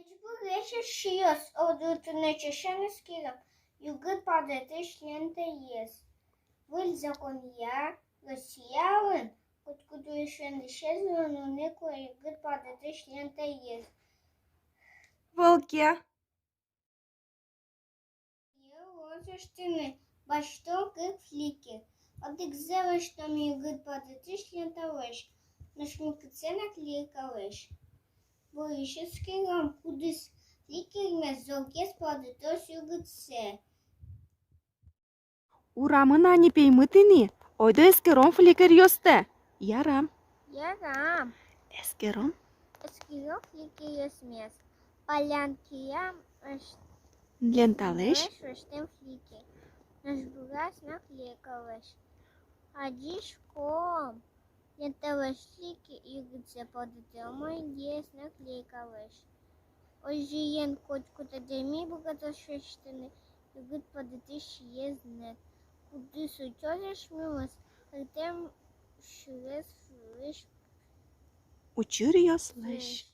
Mecbur yaşıyoruz. Odurtuna çeşen skillam. Югыт падетыш лентаес. Выль закония, Россиявын, куткуду ешендишез, нуныко югыт падетыш лентаес. Волке. Ложештыны, баштон кык флики. Адык зевеш там югыт падетыш лентавеш. Нашмукыцена клейкавеш. Вырышескирам кудыс фликерме зогес падетыш югытсе. Урамына не пеймытыни, ойда эскерон фликер йосте. Ярам. Ярам. Эскерон? Эскиром фликер смес. Полянкиям Ленталеш? Штем флики. Наш бурас наклейкалеш. Адишком. Ленталеш флики югытсе падетыма ес наклейкалеш. Ожиен котку-то деми богатошештыны, югыт падетыш езнет. Куды сутёзеш мимас, артем шурес флеш. Учур йослеш.